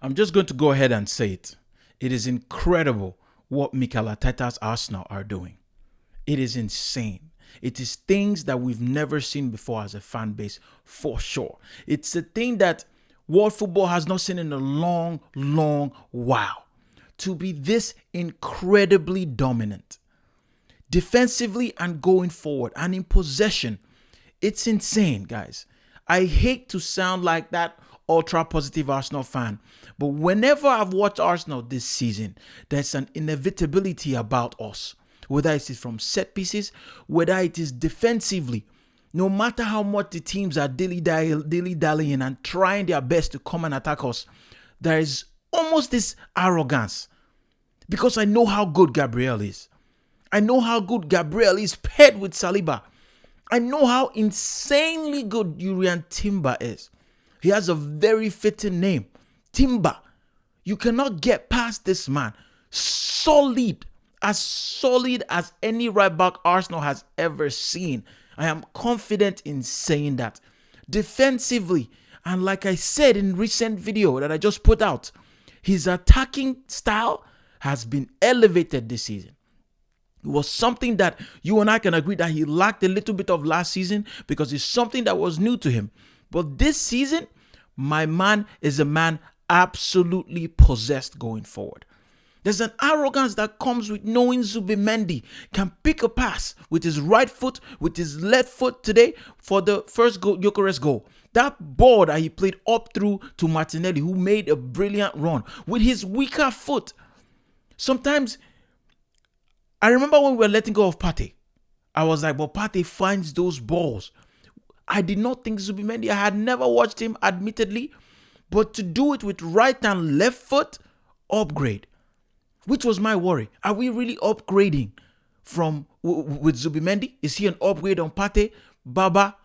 I'm just going to go ahead and say it. It is incredible what Mikel Arteta's Arsenal are doing. It is insane. It is things that we've never seen before as a fan base, for sure. It's a thing that world football has not seen in a long, long while. To be this incredibly dominant, defensively and going forward and in possession, it's insane, guys. I hate to sound like that ultra positive Arsenal fan, but whenever I've watched Arsenal this season, there's an inevitability about us. Whether it is from set pieces, whether it is defensively, no matter how much the teams are dilly-dallying and trying their best to come and attack us, there is almost this arrogance. Because I know how good Gabriel is. I know how good Gabriel is paired with Saliba. I know how insanely good Urian Timber is. He has a very fitting name. Timber. You cannot get past this man. Solid as any right back Arsenal has ever seen. I am confident in saying that. Defensively, and like I said in recent video that I just put out, his attacking style has been elevated this season. It was something that you and I can agree that he lacked a little bit of last season because it's something that was new to him. But this season, my man is a man absolutely possessed going forward. There's an arrogance that comes with knowing Zubimendi can pick a pass with his right foot, with his left foot today for the first goal, Gyökeres goal. That ball that he played up through to Martinelli, who made a brilliant run with his weaker foot. Sometimes, I remember when we were letting go of Partey, I was like, but Partey finds those balls. I did not think Zubimendi, I had never watched him admittedly, but to do it with right and left foot, upgrade. Which was my worry. Are we really upgrading with Zubimendi? Is he an upgrade on Partey? Baba,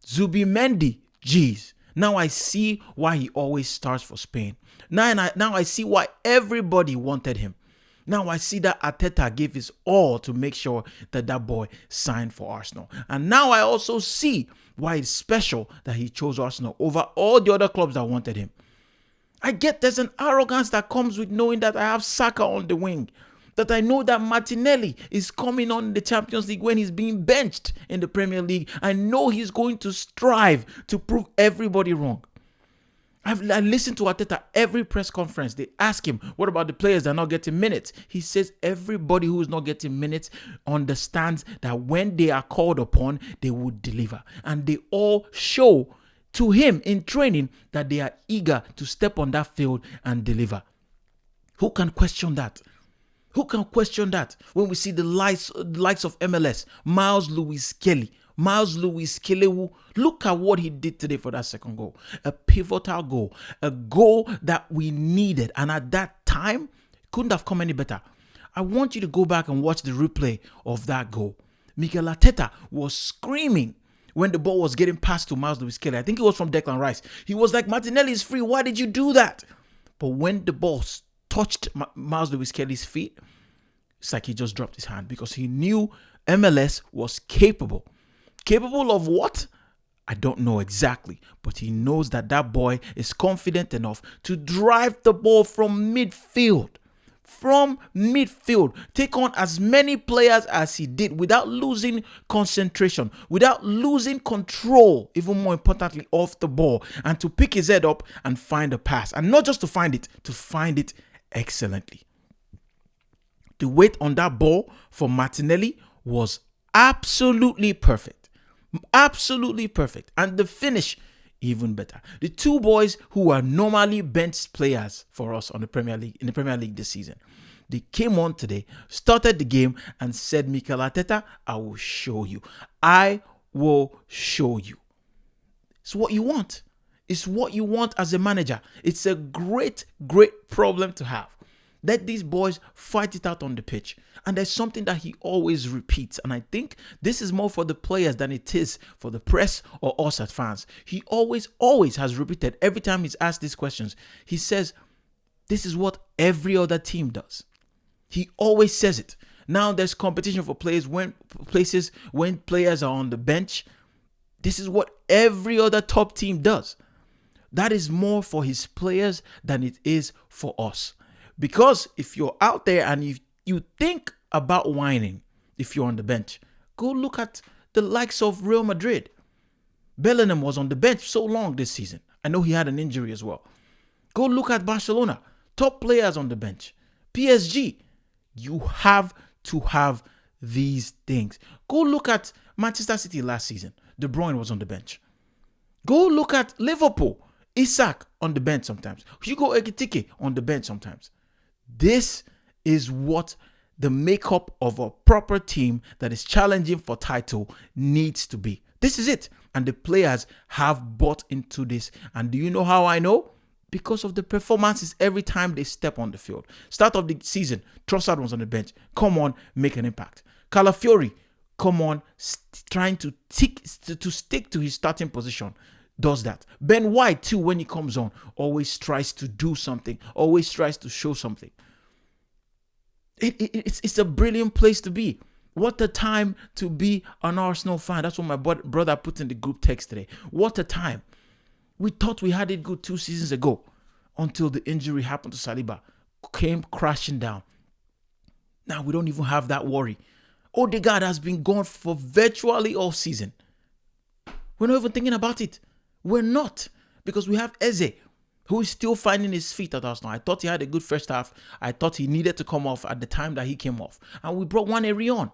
Zubimendi, jeez. Now I see why he always starts for Spain. Now I see why everybody wanted him. Now I see that Arteta gave his all to make sure that boy signed for Arsenal. And now I also see why it's special that he chose Arsenal over all the other clubs that wanted him. I get there's an arrogance that comes with knowing that I have Saka on the wing. That I know that Martinelli is coming on in the Champions League when he's being benched in the Premier League. I know he's going to strive to prove everybody wrong. I listened to Arteta every press conference. They ask him, what about the players that are not getting minutes? He says everybody who is not getting minutes understands that when they are called upon, they will deliver. And they all show to him in training that they are eager to step on that field and deliver. Who can question that? Who can question that when we see the likes of MLS, Miles Lewis-Kelly, look at what he did today for that second goal. A pivotal goal. A goal that we needed. And at that time, couldn't have come any better. I want you to go back and watch the replay of that goal. Mikel Arteta was screaming when the ball was getting passed to Miles Lewis-Kelly. I think it was from Declan Rice. He was like, Martinelli is free. Why did you do that? But when the ball touched Miles Lewis-Kelly's feet, it's like he just dropped his hand because he knew MLS was capable. Capable of what? I don't know exactly, but he knows that boy is confident enough to drive the ball from midfield. Take on as many players as he did without losing concentration, without losing control, even more importantly, off the ball, and to pick his head up and find a pass. And not just to find it excellently. The weight on that ball for Martinelli was absolutely perfect. Absolutely perfect. And the finish, even better. The two boys who are normally bench players for us in the Premier League this season, they came on today, started the game and said, Mikel Arteta, I will show you. I will show you. It's what you want. It's what you want as a manager. It's a great, great problem to have. Let these boys fight it out on the pitch. And there's something that he always repeats. And I think this is more for the players than it is for the press or us as fans. He always has repeated every time he's asked these questions. He says, this is what every other team does. He always says it. Now there's competition for places when players are on the bench. This is what every other top team does. That is more for his players than it is for us. Because if you're out there and you think about whining, if you're on the bench, go look at the likes of Real Madrid. Bellingham was on the bench so long this season. I know he had an injury as well. Go look at Barcelona. Top players on the bench. PSG. You have to have these things. Go look at Manchester City last season. De Bruyne was on the bench. Go look at Liverpool. Isak on the bench sometimes. Hugo Ekitike on the bench sometimes. This is what the makeup of a proper team that is challenging for title needs to be. This is it. And the players have bought into this. And do you know how I know? Because of the performances every time they step on the field. Start of the season, Trossard was on the bench. Come on, make an impact. Calafiori, come on, trying to stick to his starting position. Does that. Ben White too, when he comes on, always tries to do something, always tries to show something. It's a brilliant place to be. What a time to be an Arsenal fan. That's what my brother put in the group text today. What a time. We thought we had it good 2 seasons ago until the injury happened to Saliba. Came crashing down. Now we don't even have that worry. Odegaard has been gone for virtually all season. We're not even thinking about it. We're not. Because we have Eze, who is still finding his feet at Arsenal. I thought he had a good first half. I thought he needed to come off at the time that he came off. And we brought Nwaneri on.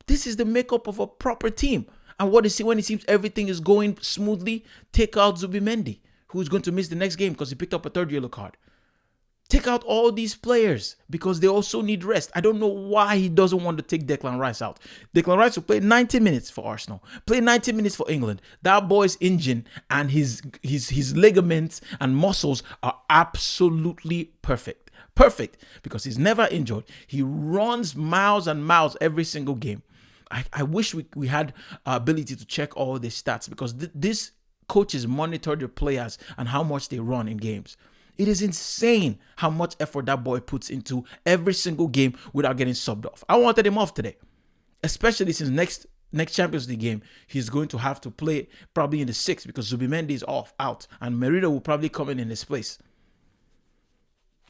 This is the makeup of a proper team. And what is it when it seems everything is going smoothly? Take out Zubimendi, who's going to miss the next game because he picked up a 3rd yellow card. Take out all these players because they also need rest. I don't know why he doesn't want to take Declan Rice out. Declan Rice will play 90 minutes for Arsenal, play 90 minutes for England. That boy's engine and his ligaments and muscles are absolutely perfect. Perfect because he's never injured. He runs miles and miles every single game. I wish we had ability to check all the stats because these coaches monitor the players and how much they run in games. It is insane how much effort that boy puts into every single game without getting subbed off. I wanted him off today, especially since next Champions League game, he's going to have to play probably in the 6th because Zubimendi is out, and Merida will probably come in his place.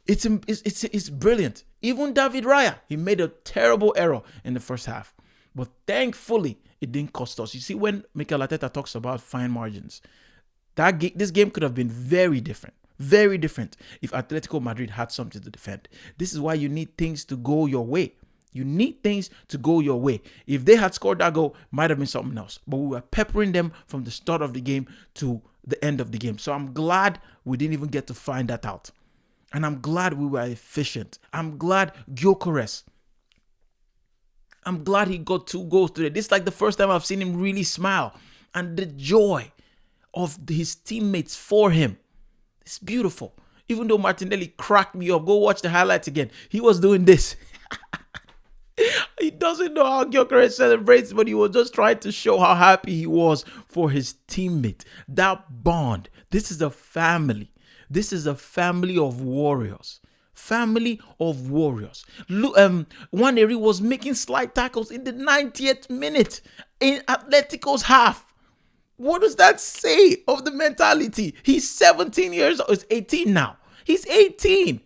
It's brilliant. Even David Raya, he made a terrible error in the first half, but thankfully it didn't cost us. You see, when Mikel Arteta talks about fine margins, this game could have been very different. Very different if Atletico Madrid had something to defend. This is why you need things to go your way. You need things to go your way. If they had scored that goal, might have been something else. But we were peppering them from the start of the game to the end of the game. So I'm glad we didn't even get to find that out. And I'm glad we were efficient. I'm glad Gyökeres. I'm glad he got 2 goals today. This is like the first time I've seen him really smile. And the joy of his teammates for him. It's beautiful. Even though Martinelli cracked me up, go watch the highlights again. He was doing this. He doesn't know how Gyökeres celebrates, but he was just trying to show how happy he was for his teammate. That bond. This is a family. This is a family of warriors. Family of warriors. Look, Nwaneri was making slide tackles in the 90th minute in Atletico's half. What does that say of the mentality? He's 17 years old. He's 18 now. He's 18.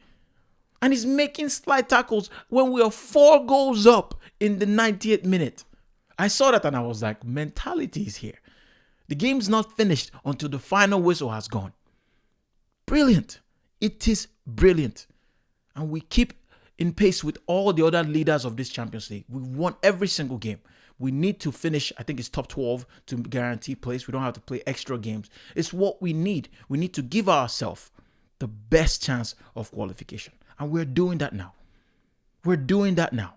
And he's making slide tackles when we are 4 goals up in the 90th minute. I saw that and I was like, mentality is here. The game's not finished until the final whistle has gone. Brilliant. It is brilliant. And we keep in pace with all the other leaders of this Champions League. We won every single game. We need to finish, I think it's top 12 to guarantee place. We don't have to play extra games. It's what we need. We need to give ourselves the best chance of qualification. And we're doing that now. We're doing that now.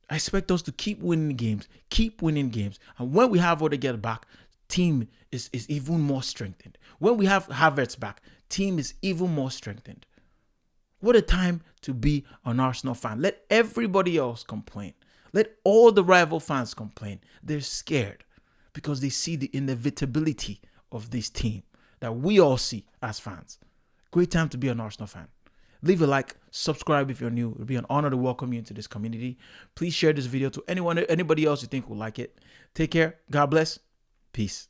I expect us to keep winning games. And when we have Odegaard back, team is even more strengthened. When we have Havertz back, team is even more strengthened. What a time to be an Arsenal fan. Let everybody else complain. Let all the rival fans complain. They're scared because they see the inevitability of this team that we all see as fans. Great time to be an Arsenal fan. Leave a like, subscribe if you're new. It would be an honor to welcome you into this community. Please share this video to anybody else you think will like it. Take care. God bless. Peace.